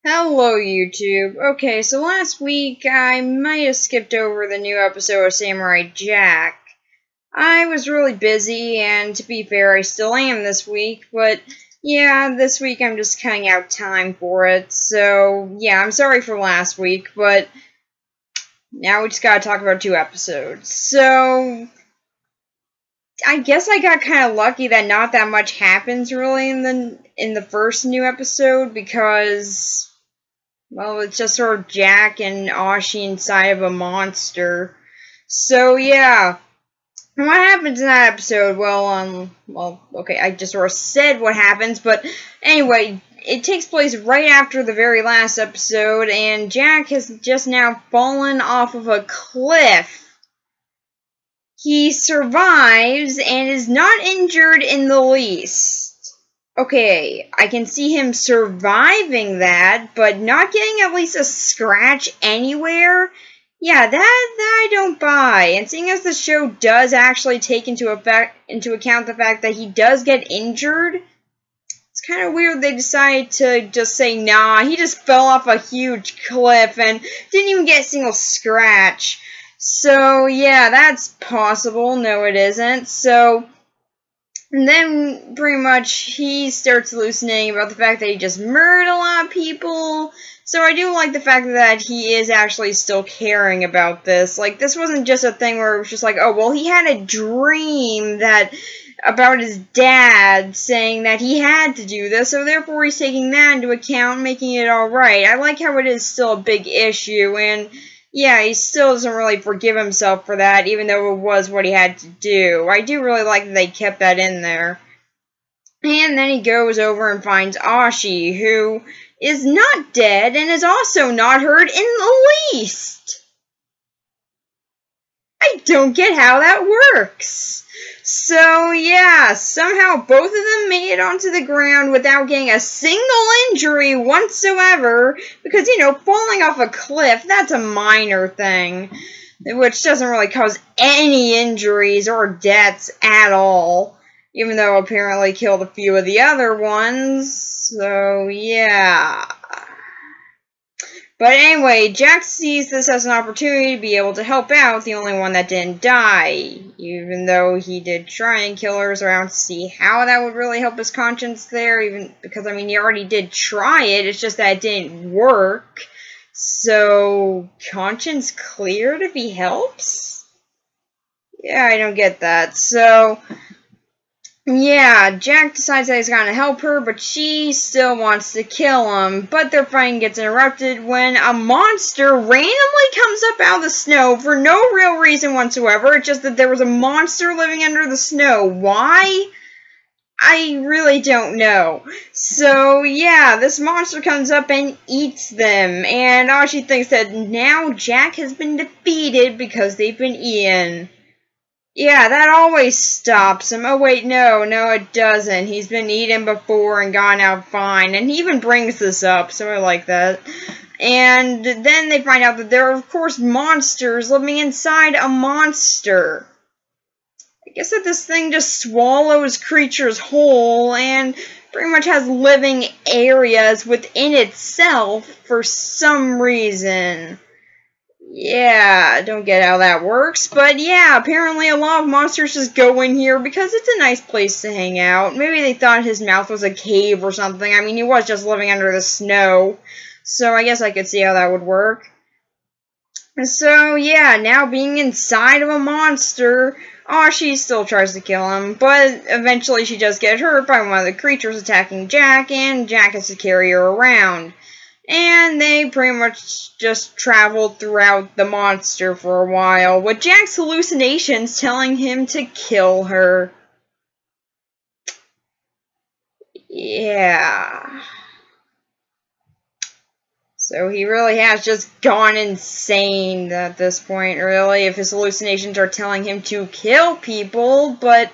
Hello, YouTube. Okay, so last week I might have skipped over the new episode of Samurai Jack. I was really busy, and to be fair, I still am this week, but yeah, this week I'm just cutting out time for it. So, yeah, I'm sorry for last week, but now we just gotta talk about 2 episodes. So, I guess I got kind of lucky that not that much happens really in the first new episode, because well, it's just sort of Jack and Ashi inside of a monster. So, yeah. What happens in that episode? Well, okay, I just sort of said what happens, but anyway, it takes place right after the very last episode, and Jack has just now fallen off of a cliff. He survives and is not injured in the least. Okay, I can see him surviving that, but not getting at least a scratch anywhere? Yeah, that I don't buy. And seeing as the show does actually take into account the fact that he does get injured, it's kind of weird they decided to just say, nah, he just fell off a huge cliff and didn't even get a single scratch. So, yeah, that's possible. No, it isn't. So, and then, pretty much, he starts hallucinating about the fact that he just murdered a lot of people. So I do like the fact that he is actually still caring about this. Like, this wasn't just a thing where it was just like, oh, well, he had a dream about his dad saying that he had to do this, so therefore he's taking that into account, making it alright. I like how it is still a big issue, and yeah, he still doesn't really forgive himself for that, even though it was what he had to do. I do really like that they kept that in there. And then he goes over and finds Ashi, who is not dead and is also not hurt in the least. I don't get how that works. So, yeah, somehow both of them made it onto the ground without getting a single injury whatsoever, because, you know, falling off a cliff, that's a minor thing, which doesn't really cause any injuries or deaths at all, even though apparently killed a few of the other ones. So, yeah. But anyway, Jack sees this as an opportunity to be able to help out the only one that didn't die. Even though he did try and kill her, so I don't see how that would really help his conscience there. Even because, I mean, he already did try it, it's just that it didn't work. So, conscience cleared if he helps? Yeah, I don't get that. So, yeah, Jack decides that he's gonna help her, but she still wants to kill him. But their fighting gets interrupted when a monster randomly comes up out of the snow for no real reason whatsoever. It's just that there was a monster living under the snow. Why? I really don't know. So, yeah, this monster comes up and eats them. And Ashi thinks that now Jack has been defeated because they've been eaten. Yeah, that always stops him. Oh, wait, no, it doesn't. He's been eaten before and gone out fine. And he even brings this up, so I like that. And then they find out that there are, of course, monsters living inside a monster. I guess that this thing just swallows creatures whole and pretty much has living areas within itself for some reason. Yeah, I don't get how that works, but yeah, apparently a lot of monsters just go in here because it's a nice place to hang out. Maybe they thought his mouth was a cave or something. I mean, he was just living under the snow, so I guess I could see how that would work. So yeah, now being inside of a monster, she still tries to kill him, but eventually she does get hurt by one of the creatures attacking Jack, and Jack has to carry her around. And they pretty much just traveled throughout the monster for a while, with Jack's hallucinations telling him to kill her. Yeah. So he really has just gone insane at this point, really, if his hallucinations are telling him to kill people, but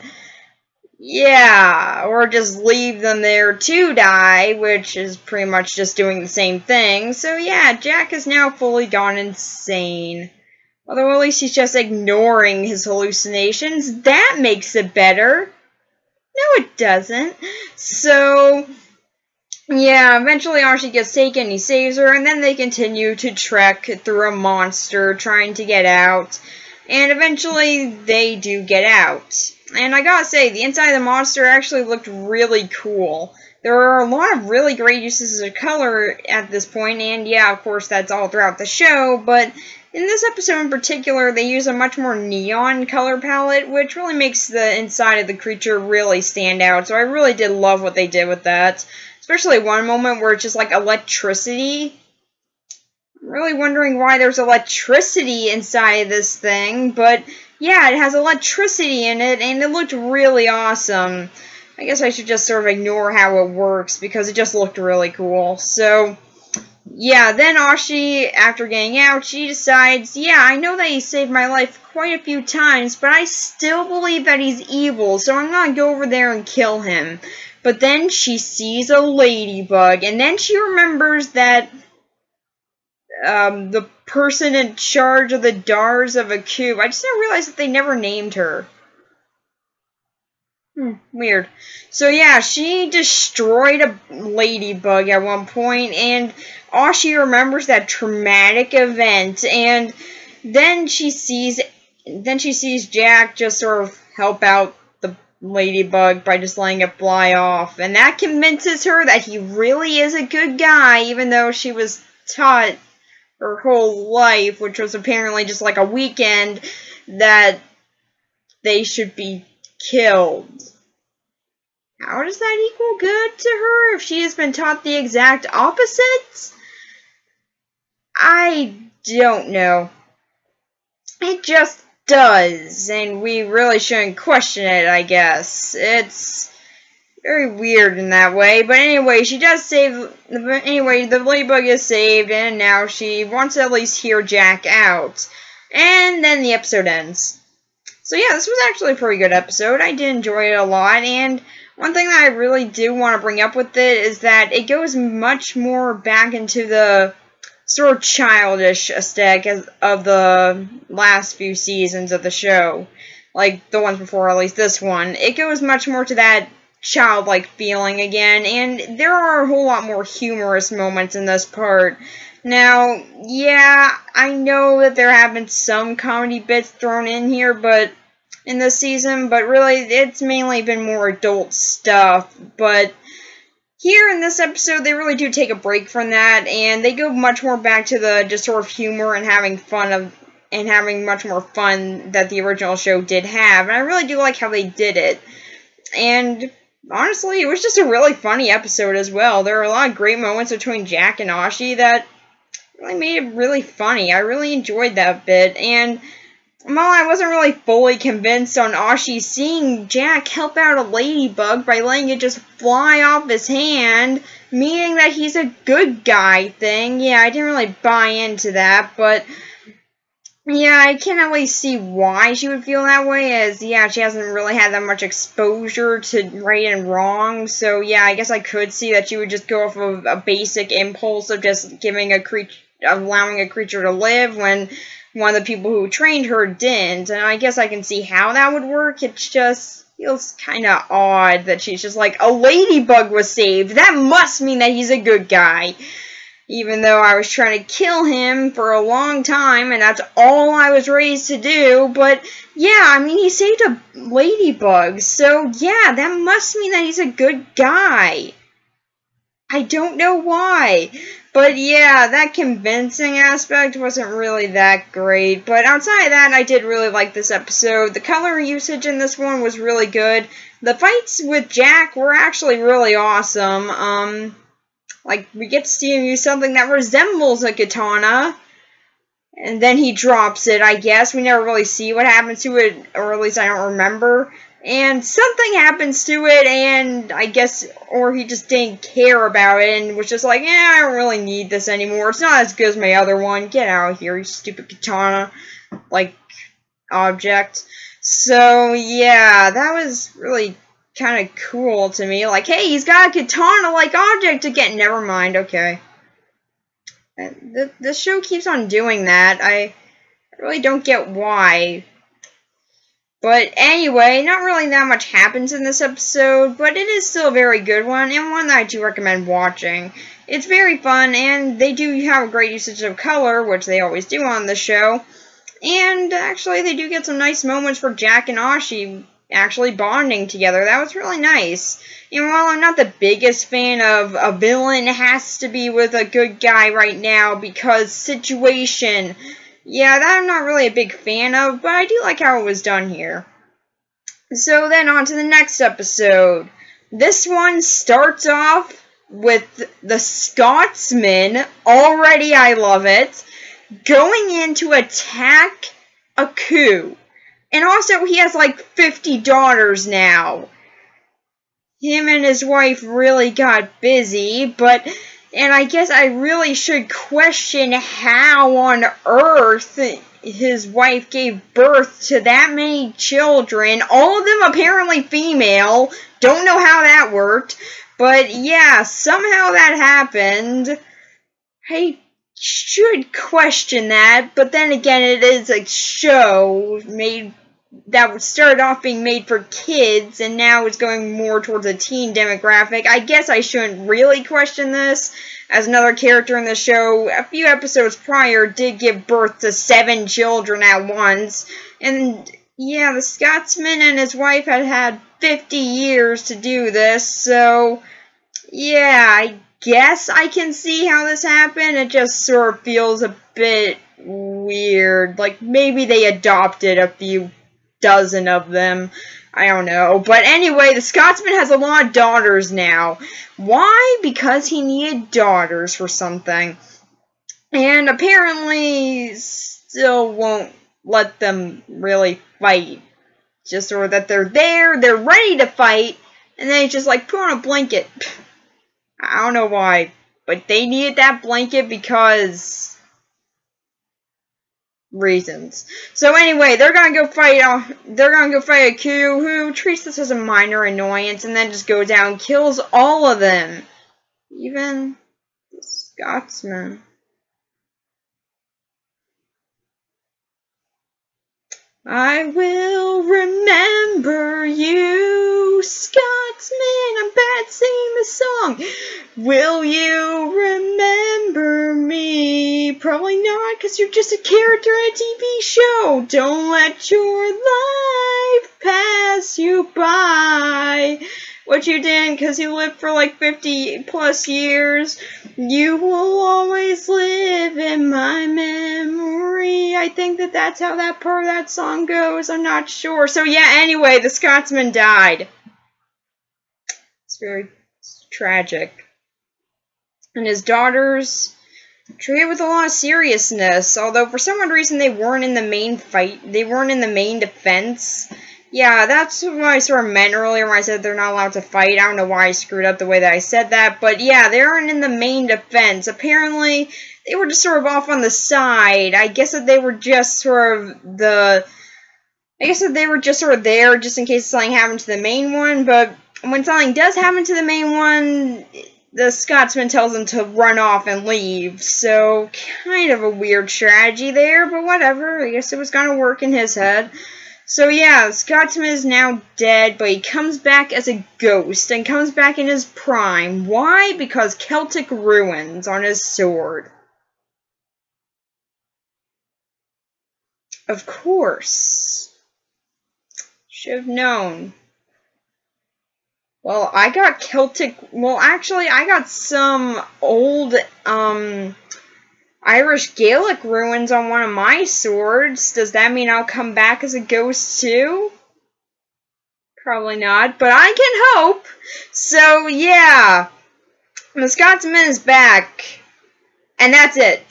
yeah, or just leave them there to die, which is pretty much just doing the same thing. So yeah, Jack has now fully gone insane. Although at least he's just ignoring his hallucinations. That makes it better. No, it doesn't. So, Yeah, eventually Ashi gets taken, he saves her, and then they continue to trek through a monster trying to get out. And eventually they do get out. And I gotta say, the inside of the monster actually looked really cool. There are a lot of really great uses of color at this point, and yeah, of course, that's all throughout the show, but in this episode in particular, they use a much more neon color palette, which really makes the inside of the creature really stand out, so I really did love what they did with that. Especially one moment where it's just like electricity. I'm really wondering why there's electricity inside this thing, but yeah, it has electricity in it, and it looked really awesome. I guess I should just sort of ignore how it works, because it just looked really cool. So, yeah, then Ashi, after getting out, she decides, yeah, I know that he saved my life quite a few times, but I still believe that he's evil, so I'm gonna go over there and kill him. But then she sees a ladybug, and then she remembers that the person in charge of the Dars of a Cube, I just didn't realize that they never named her. Weird. So yeah, she destroyed a ladybug at one point, and Ashi remembers that traumatic event, and then she sees Jack just sort of help out the ladybug by just letting it fly off, and that convinces her that he really is a good guy, even though she was taught her whole life, which was apparently just like a weekend, that they should be killed. How does that equal good to her if she has been taught the exact opposite? I don't know. It just does, and we really shouldn't question it, I guess. It's very weird in that way, but anyway, she does save, anyway, the ladybug is saved, and now she wants to at least hear Jack out. And then the episode ends. So yeah, this was actually a pretty good episode. I did enjoy it a lot, and one thing that I really do want to bring up with it is that it goes much more back into the sort of childish aesthetic of the last few seasons of the show. Like the ones before, at least this one. It goes much more to that childlike feeling again, and there are a whole lot more humorous moments in this part. Now, yeah, I know that there have been some comedy bits thrown in here, but in this season, but really, it's mainly been more adult stuff. But here in this episode, they really do take a break from that, and they go much more back to the just sort of humor and having fun and having much more fun that the original show did have. And I really do like how they did it. And honestly, it was just a really funny episode as well. There are a lot of great moments between Jack and Ashi that really made it really funny. I really enjoyed that bit, and while I wasn't really fully convinced on Ashi seeing Jack help out a ladybug by letting it just fly off his hand, meaning that he's a good guy thing, yeah, I didn't really buy into that, but yeah, I can at least see why she would feel that way, as, yeah, she hasn't really had that much exposure to right and wrong, so, yeah, I guess I could see that she would just go off of a basic impulse of just allowing a creature to live when one of the people who trained her didn't, and I guess I can see how that would work. It just feels kind of odd that she's just like, a ladybug was saved, that must mean that he's a good guy. Even though I was trying to kill him for a long time, and that's all I was raised to do, but yeah, I mean, he saved a ladybug, so yeah, that must mean that he's a good guy. I don't know why. But yeah, that convincing aspect wasn't really that great. But outside of that, I did really like this episode. The color usage in this one was really good. The fights with Jack were actually really awesome. Like, we get to see him use something that resembles a katana. And then he drops it, I guess. We never really see what happens to it, or at least I don't remember. And something happens to it, and I guess, or he just didn't care about it, and was just like, I don't really need this anymore. It's not as good as my other one. Get out of here, you stupid katana, like, object. So, yeah, that was really kind of cool to me. Like, hey, he's got a katana-like object again. Never mind, okay. The show keeps on doing that. I really don't get why. But anyway, not really that much happens in this episode, but it is still a very good one, and one that I do recommend watching. It's very fun, and they do have a great usage of color, which they always do on the show. And actually, they do get some nice moments for Jack and Ashi actually bonding together. That was really nice. And while I'm not the biggest fan of a villain has to be with a good guy right now because situation, yeah, that I'm not really a big fan of, but I do like how it was done here. So then on to the next episode. This one starts off with the Scotsman, already I love it, going in to attack a coup. And also he has like 50 daughters now. Him and his wife really got busy, and I guess I really should question how on earth his wife gave birth to that many children. All of them apparently female. Don't know how that worked. But yeah, somehow that happened. I should question that, but then again, it is a show that started off being made for kids, and now is going more towards a teen demographic. I guess I shouldn't really question this, as another character in the show, a few episodes prior, did give birth to 7 children at once. And yeah, the Scotsman and his wife had 50 years to do this, so yeah, I guess I can see how this happened. It just sort of feels a bit weird. Like, maybe they adopted a few dozen of them. I don't know. But anyway, the Scotsman has a lot of daughters now. Why? Because he needed daughters for something. And apparently still won't let them really fight. Just sort of that they're there, they're ready to fight, and then he's just like, put on a blanket. I don't know why, but they needed that blanket because reasons. So anyway, they're gonna go fight a coup who treats this as a minor annoyance and then just goes out and kills all of them. Even the Scotsman. I will remember you, Scotsman. I'm bad singing the song. Will you remember me? Probably not, because you're just a character in a TV show. Don't let your life pass you by. What you didn't, because you lived for like 50 plus years. You will always live in my memory. I think that's how that part of that song goes. I'm not sure. So yeah, anyway, the Scotsman died. It's very tragic. And his daughters treated with a lot of seriousness. Although for some odd reason they weren't in the main fight. They weren't in the main defense. Yeah, that's what I sort of meant earlier when I said they're not allowed to fight. I don't know why I screwed up the way that I said that. But yeah, they aren't in the main defense. Apparently, they were just sort of off on the side. I guess that they were just sort of there just in case something happened to the main one. But when something does happen to the main one, the Scotsman tells them to run off and leave. So, kind of a weird strategy there, but whatever. I guess it was gonna work in his head. So yeah, Scotsman is now dead, but he comes back as a ghost, and comes back in his prime. Why? Because Celtic runes on his sword. Of course. Should have known. Well, I got I got some old, Irish Gaelic runes on one of my swords. Does that mean I'll come back as a ghost too? Probably not, but I can hope. So, yeah. The Scotsman is back. And that's it.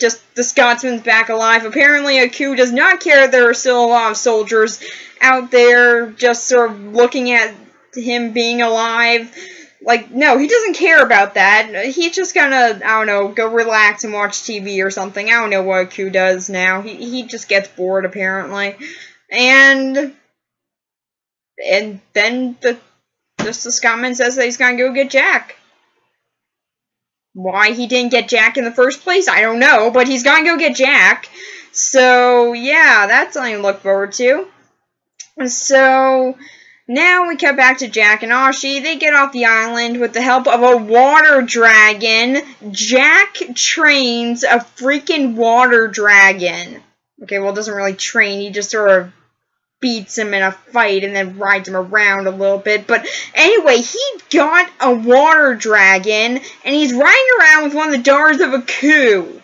Just the Scotsman's back alive. Apparently, a coup does not care that there are still a lot of soldiers out there just sort of looking at him being alive. Like, no, he doesn't care about that. He's just gonna, I don't know, go relax and watch TV or something. I don't know what a coup does now. He just gets bored, apparently. And then the Scotsman says that he's gonna go get Jack. Why he didn't get Jack in the first place, I don't know, but he's gonna go get Jack. So, yeah, that's something to look forward to. So now we cut back to Jack and Ashi. They get off the island with the help of a water dragon. Jack trains a freaking water dragon. Okay, well, it doesn't really train. He just sort of beats him in a fight and then rides him around a little bit. But anyway, he got a water dragon, and he's riding around with one of the daughters of a coup.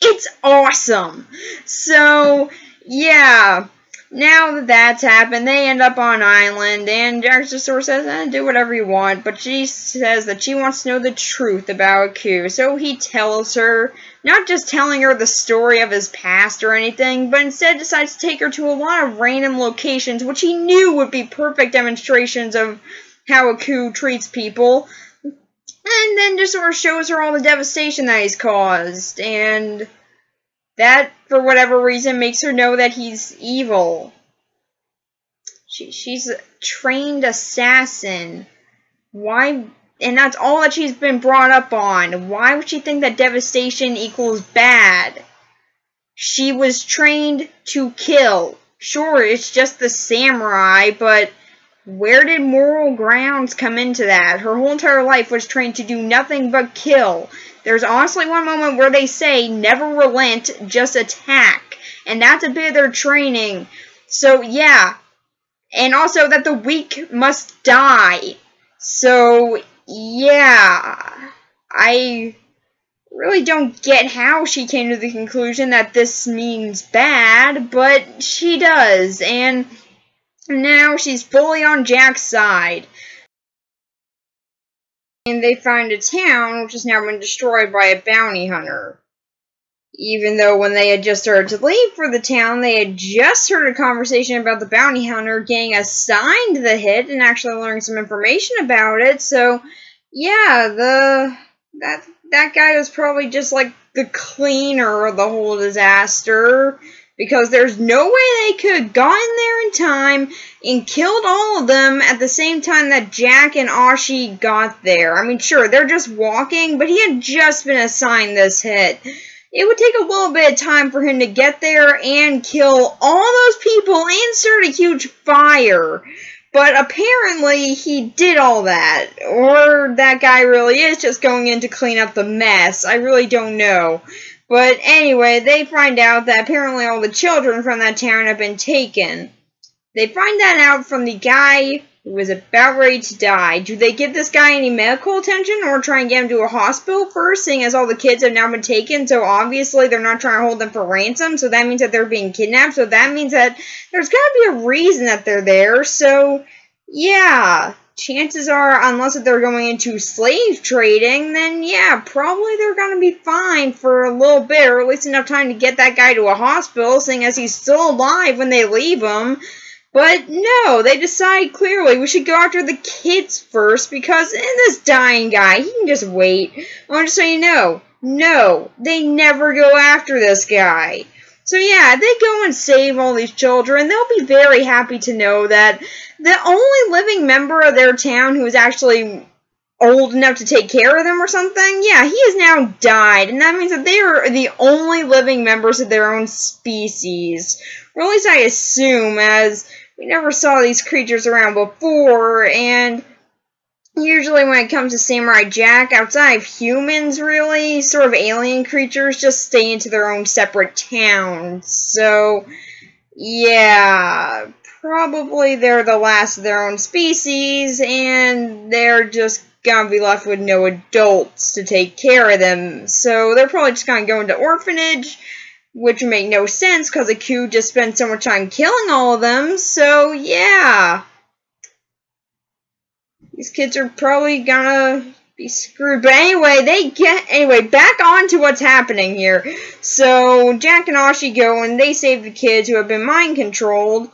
It's awesome. So, yeah. Now that that's happened, they end up on an island, and Jack just sort of says, do whatever you want, but she says that she wants to know the truth about Aku. So he tells her, not just telling her the story of his past or anything, but instead decides to take her to a lot of random locations, which he knew would be perfect demonstrations of how Aku treats people, and then just sort of shows her all the devastation that he's caused, and that, for whatever reason, makes her know that he's evil. She's a trained assassin. Why? And that's all that she's been brought up on. Why would she think that devastation equals bad? She was trained to kill. Sure, it's just the samurai, but where did moral grounds come into that? Her whole entire life was trained to do nothing but kill. There's honestly one moment where they say, never relent, just attack. And that's a bit of their training. So, yeah. And also that the weak must die. So, yeah. I really don't get how she came to the conclusion that this means bad, but she does. And now she's fully on Jack's side. And they find a town which has now been destroyed by a bounty hunter. Even though when they had just started to leave for the town, they had just heard a conversation about the bounty hunter getting assigned the hit and actually learning some information about it. So, yeah, that guy was probably just like the cleaner of the whole disaster. Because there's no way they could have gotten there in time and killed all of them at the same time that Jack and Ashi got there. I mean, sure, they're just walking, but he had just been assigned this hit. It would take a little bit of time for him to get there and kill all those people and start a huge fire. But apparently he did all that. Or that guy really is just going in to clean up the mess. I really don't know. But anyway, they find out that apparently all the children from that town have been taken. They find that out from the guy who was about ready to die. Do they give this guy any medical attention or try and get him to a hospital first, seeing as all the kids have now been taken? So obviously they're not trying to hold them for ransom, so that means that they're being kidnapped. So that means that there's got to be a reason that they're there. So, yeah. Chances are, unless they're going into slave trading, then yeah, probably they're going to be fine for a little bit, or at least enough time to get that guy to a hospital, seeing as he's still alive when they leave him. But no, they decide clearly we should go after the kids first, because in this dying guy, he can just wait. I want to say no, they never go after this guy. So yeah, they go and save all these children. They'll be very happy to know that the only living member of their town who is actually old enough to take care of them or something, yeah, he has now died. And that means that they are the only living members of their own species. Or at least I assume, as we never saw these creatures around before, and usually when it comes to Samurai Jack, outside of humans, really, sort of alien creatures just stay into their own separate towns. So, yeah, probably they're the last of their own species, and they're just gonna be left with no adults to take care of them. So they're probably just gonna go into orphanage, which would make no sense, because Aku just spent so much time killing all of them. So, yeah. These kids are probably gonna be screwed. But anyway, back on to what's happening here. So, Jack and Ashi go and they save the kids who have been mind-controlled.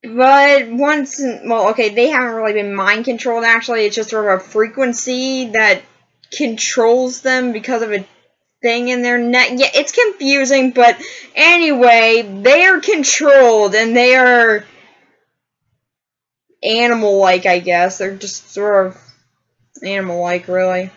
But they haven't really been mind-controlled, actually. It's just sort of a frequency that controls them because of a thing in their neck. Yeah, it's confusing, but anyway, they are controlled, and they are animal-like, I guess. They're just sort of animal-like, really.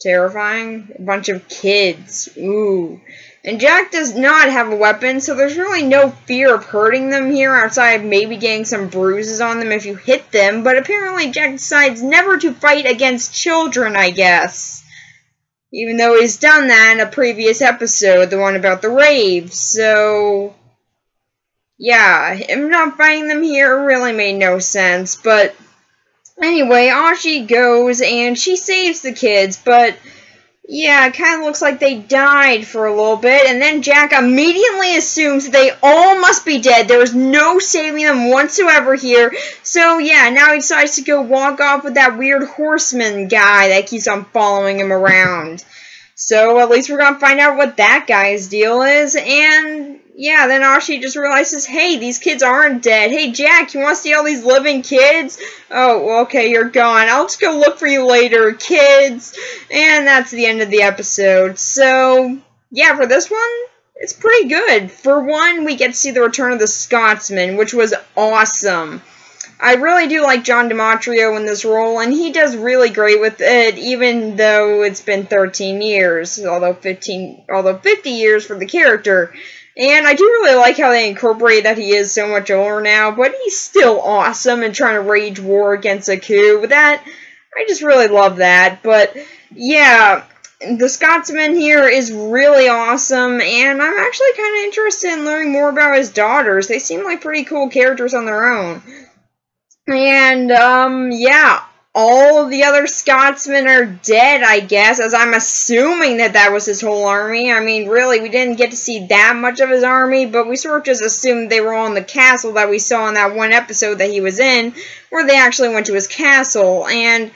Terrifying. A bunch of kids. Ooh. And Jack does not have a weapon, so there's really no fear of hurting them here outside of maybe getting some bruises on them if you hit them. But apparently Jack decides never to fight against children, I guess. Even though he's done that in a previous episode, the one about the raves. So, yeah, him not fighting them here really made no sense. But anyway, Ashi goes and she saves the kids, but yeah, it kind of looks like they died for a little bit, and then Jack immediately assumes that they all must be dead. There's no saving them whatsoever here. So yeah, now he decides to go walk off with that weird horseman guy that keeps on following him around. So at least we're going to find out what that guy's deal is, and yeah, then Ashi just realizes, hey, these kids aren't dead. Hey, Jack, you want to see all these living kids? Oh, well, okay, you're gone. I'll just go look for you later, kids. And that's the end of the episode. So, yeah, for this one, it's pretty good. For one, we get to see the return of the Scotsman, which was awesome. I really do like John DiMaggio in this role, and he does really great with it, even though it's been 13 years, although 50 years for the character. And I do really like how they incorporate that he is so much older now, but he's still awesome and trying to wage war against a coup. That, I just really love that. But, yeah, the Scotsman here is really awesome, and I'm actually kind of interested in learning more about his daughters. They seem like pretty cool characters on their own. And, yeah, all of the other Scotsmen are dead, I guess, as I'm assuming that that was his whole army. I mean, really, we didn't get to see that much of his army, but we sort of just assumed they were all in the castle that we saw in that one episode that he was in, where they actually went to his castle. And,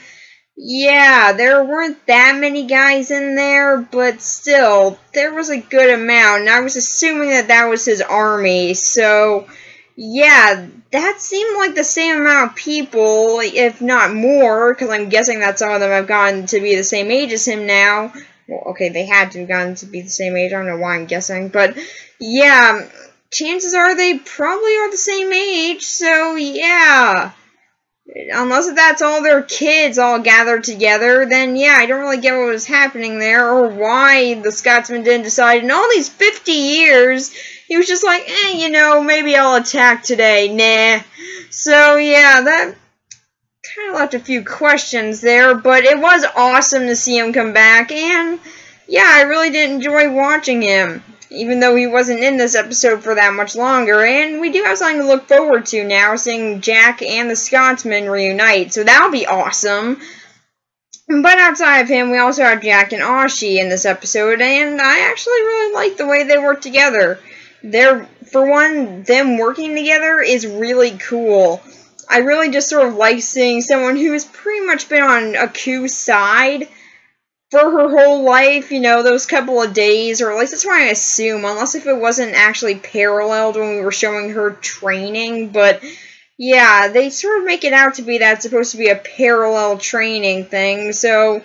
yeah, there weren't that many guys in there, but still, there was a good amount, and I was assuming that that was his army, so yeah, that seemed like the same amount of people, if not more, because I'm guessing that some of them have gotten to be the same age as him now. Well, okay, they had to have gotten to be the same age, I don't know why I'm guessing, but yeah, chances are they probably are the same age, so yeah. Unless that's all their kids all gathered together, then yeah, I don't really get what was happening there, or why the Scotsman didn't decide in all these 50 years, he was just like, you know, maybe I'll attack today, nah. So yeah, that kind of left a few questions there, but it was awesome to see him come back, and yeah, I really did enjoy watching him. Even though he wasn't in this episode for that much longer, and we do have something to look forward to now, seeing Jack and the Scotsman reunite, so that'll be awesome. But outside of him, we also have Jack and Ashi in this episode, and I actually really like the way they work together. For one, them working together is really cool. I really just sort of like seeing someone who has pretty much been on Aku's side for her whole life, you know, those couple of days, or at least that's what I assume, unless if it wasn't actually paralleled when we were showing her training, but yeah, they sort of make it out to be that it's supposed to be a parallel training thing, so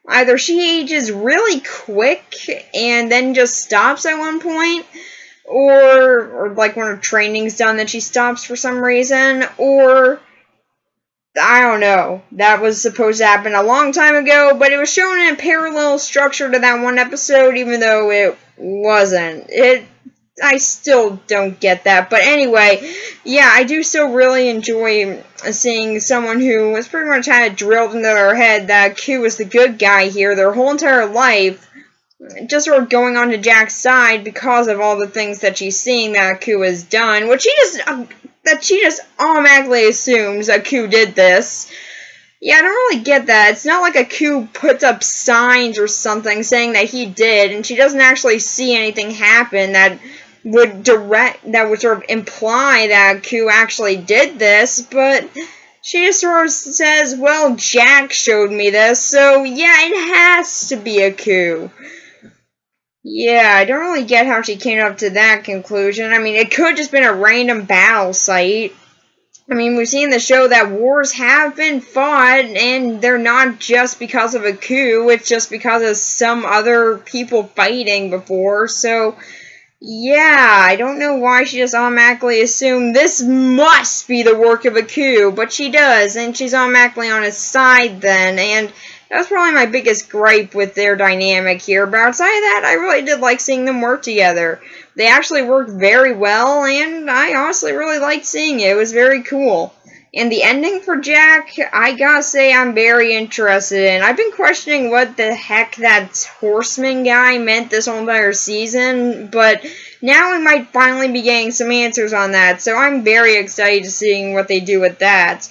either she ages really quick and then just stops at one point, or like when her training's done that she stops for some reason, or I don't know. That was supposed to happen a long time ago, but it was shown in a parallel structure to that one episode, even though it wasn't. I still don't get that. But anyway, yeah, I do still really enjoy seeing someone who was pretty much had it drilled into their head that Q was the good guy here their whole entire life, just sort of going on to Jack's side because of all the things that she's seeing that Q has done, which she just automatically assumes Aku did this. Yeah, I don't really get that. It's not like Aku puts up signs or something saying that he did, and she doesn't actually see anything happen that would sort of imply that Aku actually did this, but she just sort of says, well, Jack showed me this, so yeah, it has to be Aku. Yeah, I don't really get how she came up to that conclusion. I mean, it could have just been a random battle site. I mean, we've seen in the show that wars have been fought, and they're not just because of a coup, it's just because of some other people fighting before, so yeah, I don't know why she just automatically assumed this must be the work of a coup, but she does, and she's automatically on his side then, and That's probably my biggest gripe with their dynamic here. But outside of that, I really did like seeing them work together. They actually worked very well, and I honestly really liked seeing it. It was very cool. And the ending for Jack, I gotta say I'm very interested in. I've been questioning what the heck that horseman guy meant this whole entire season, but now we might finally be getting some answers on that, so I'm very excited to seeing what they do with that.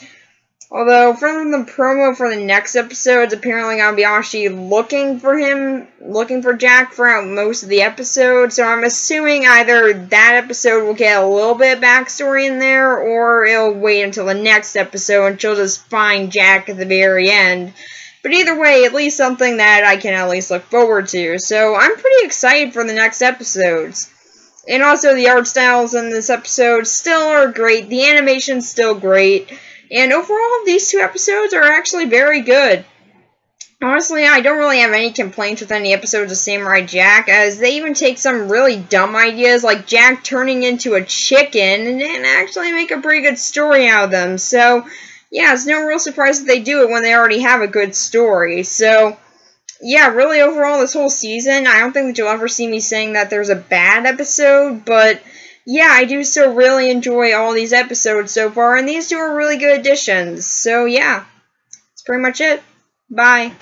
Although, from the promo for the next episodes, apparently gonna be Ashi looking for Jack throughout most of the episode, so I'm assuming either that episode will get a little bit of backstory in there, or it'll wait until the next episode and she'll just find Jack at the very end. But either way, at least something that I can at least look forward to, so I'm pretty excited for the next episodes. And also, the art styles in this episode still are great, the animation's still great. And overall, these two episodes are actually very good. Honestly, I don't really have any complaints with any episodes of Samurai Jack, as they even take some really dumb ideas, like Jack turning into a chicken, and actually make a pretty good story out of them. So, yeah, it's no real surprise that they do it when they already have a good story. So, yeah, really overall, this whole season, I don't think that you'll ever see me saying that there's a bad episode, but yeah, I do still really enjoy all these episodes so far, and these two are really good additions. So, yeah, that's pretty much it. Bye.